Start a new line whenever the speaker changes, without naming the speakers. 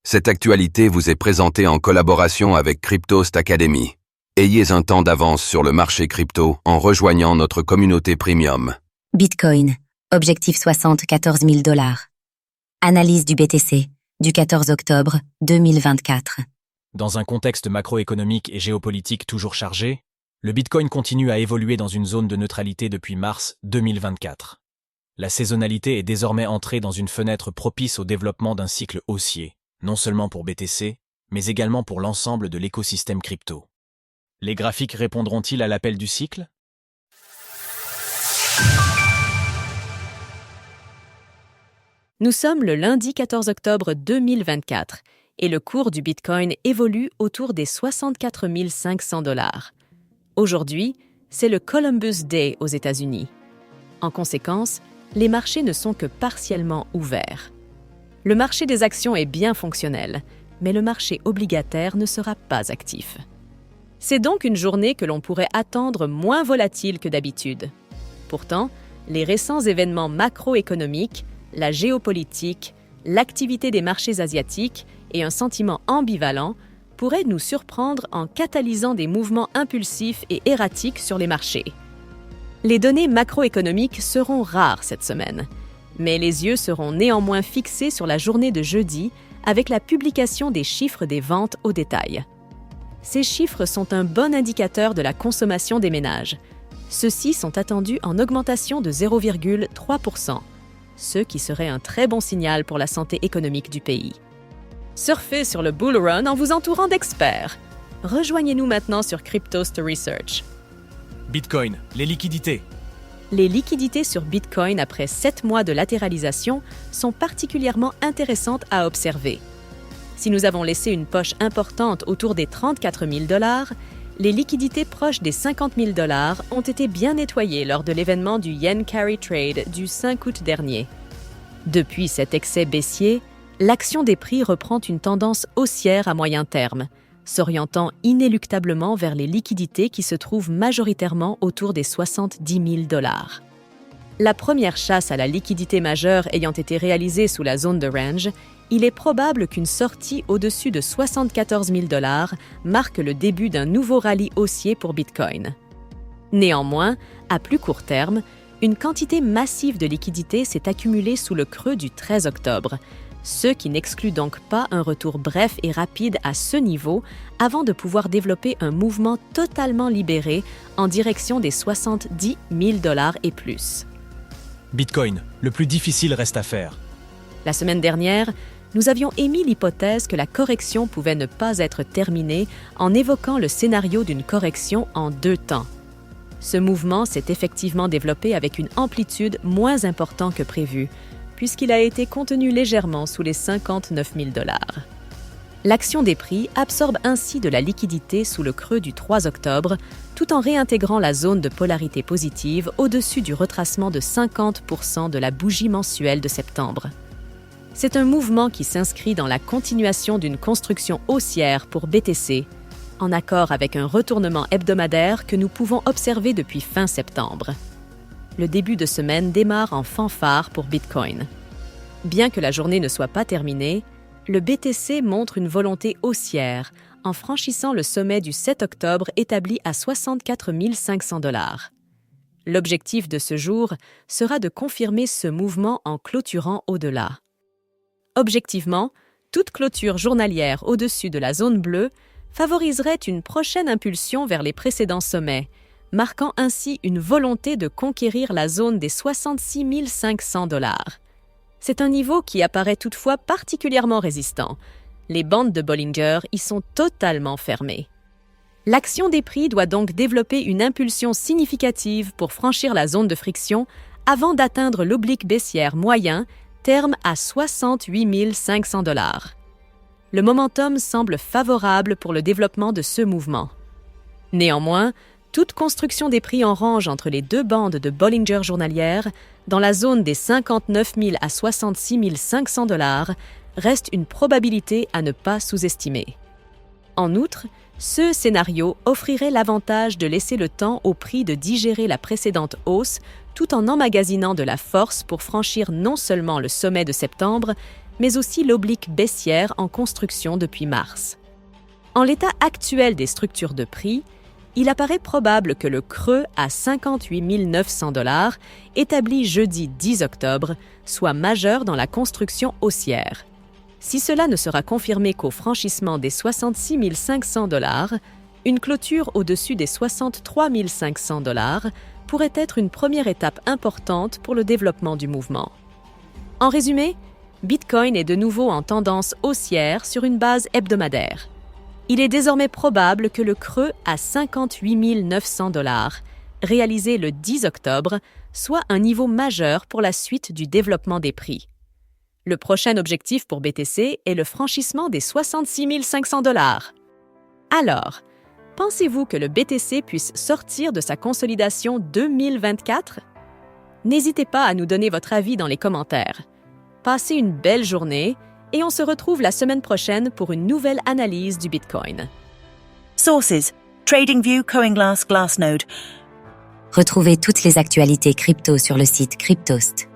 Cette actualité vous est présentée en collaboration avec Cryptost Academy. Ayez un temps d'avance sur le marché crypto en rejoignant notre communauté premium.
Bitcoin, objectif 74 000 $. Analyse du BTC, du 14 octobre 2024.
Dans un contexte macroéconomique et géopolitique toujours chargé, le Bitcoin continue à évoluer dans une zone de neutralité depuis mars 2024. La saisonnalité est désormais entrée dans une fenêtre propice au développement d'un cycle haussier, non seulement pour BTC, mais également pour l'ensemble de l'écosystème crypto. Les graphiques répondront-ils à l'appel du cycle ?
Nous sommes le lundi 14 octobre 2024 et le cours du Bitcoin évolue autour des 64 500 $. Aujourd'hui, c'est le Columbus Day aux États-Unis. En conséquence, les marchés ne sont que partiellement ouverts. Le marché des actions est bien fonctionnel, mais le marché obligataire ne sera pas actif. C'est donc une journée que l'on pourrait attendre moins volatile que d'habitude. Pourtant, les récents événements macroéconomiques, la géopolitique, l'activité des marchés asiatiques et un sentiment ambivalent pourraient nous surprendre en catalysant des mouvements impulsifs et erratiques sur les marchés. Les données macroéconomiques seront rares cette semaine, mais les yeux seront néanmoins fixés sur la journée de jeudi avec la publication des chiffres des ventes au détail. Ces chiffres sont un bon indicateur de la consommation des ménages. Ceux-ci sont attendus en augmentation de 0,3%, ce qui serait un très bon signal pour la santé économique du pays. Surfez sur le bull run en vous entourant d'experts. Rejoignez-nous maintenant sur Cryptost Research.
Bitcoin, les liquidités.
Les liquidités sur Bitcoin après 7 mois de latéralisation sont particulièrement intéressantes à observer. Si nous avons laissé une poche importante autour des 34 000 $, les liquidités proches des 50 000 $ ont été bien nettoyées lors de l'événement du Yen Carry Trade du 5 août dernier. Depuis cet excès baissier, l'action des prix reprend une tendance haussière à moyen terme, s'orientant inéluctablement vers les liquidités qui se trouvent majoritairement autour des 70 000 $. La première chasse à la liquidité majeure ayant été réalisée sous la zone de range, il est probable qu'une sortie au-dessus de 74 000 $ marque le début d'un nouveau rallye haussier pour Bitcoin. Néanmoins, à plus court terme, une quantité massive de liquidités s'est accumulée sous le creux du 13 octobre, ce qui n'exclut donc pas un retour bref et rapide à ce niveau avant de pouvoir développer un mouvement totalement libéré en direction des 70 000 $ et plus.
Bitcoin, le plus difficile reste à faire.
La semaine dernière, nous avions émis l'hypothèse que la correction pouvait ne pas être terminée en évoquant le scénario d'une correction en 2 temps. Ce mouvement s'est effectivement développé avec une amplitude moins importante que prévu, puisqu'il a été contenu légèrement sous les 59 000 $. L'action des prix absorbe ainsi de la liquidité sous le creux du 3 octobre, tout en réintégrant la zone de polarité positive au-dessus du retracement de 50% de la bougie mensuelle de septembre. C'est un mouvement qui s'inscrit dans la continuation d'une construction haussière pour BTC, en accord avec un retournement hebdomadaire que nous pouvons observer depuis fin septembre. Le début de semaine démarre en fanfare pour Bitcoin. Bien que la journée ne soit pas terminée, le BTC montre une volonté haussière en franchissant le sommet du 7 octobre établi à 64 500 $. L'objectif de ce jour sera de confirmer ce mouvement en clôturant au-delà. Objectivement, toute clôture journalière au-dessus de la zone bleue favoriserait une prochaine impulsion vers les précédents sommets, marquant ainsi une volonté de conquérir la zone des 66 500 $. C'est un niveau qui apparaît toutefois particulièrement résistant. Les bandes de Bollinger y sont totalement fermées. L'action des prix doit donc développer une impulsion significative pour franchir la zone de friction avant d'atteindre l'oblique baissière moyen, terme à 68 500 $. Le momentum semble favorable pour le développement de ce mouvement. Néanmoins, toute construction des prix en range entre les 2 bandes de Bollinger journalières, dans la zone des 59 000 à 66 500 $, reste une probabilité à ne pas sous-estimer. En outre, ce scénario offrirait l'avantage de laisser le temps au prix de digérer la précédente hausse tout en emmagasinant de la force pour franchir non seulement le sommet de septembre, mais aussi l'oblique baissière en construction depuis mars. En l'état actuel des structures de prix, il apparaît probable que le creux à 58 900 $, établi jeudi 10 octobre, soit majeur dans la construction haussière. Si cela ne sera confirmé qu'au franchissement des 66 500 $, une clôture au-dessus des 63 500 $ pourrait être une première étape importante pour le développement du mouvement. En résumé, Bitcoin est de nouveau en tendance haussière sur une base hebdomadaire. Il est désormais probable que le creux à 58 900 $, réalisé le 10 octobre, soit un niveau majeur pour la suite du développement des prix. Le prochain objectif pour BTC est le franchissement des 66 500 $. Alors, pensez-vous que le BTC puisse sortir de sa consolidation 2024? N'hésitez pas à nous donner votre avis dans les commentaires. Passez une belle journée et on se retrouve la semaine prochaine pour une nouvelle analyse du Bitcoin.
Sources: TradingView, CoinGlass, Glassnode.
Retrouvez toutes les actualités crypto sur le site cryptost.fr.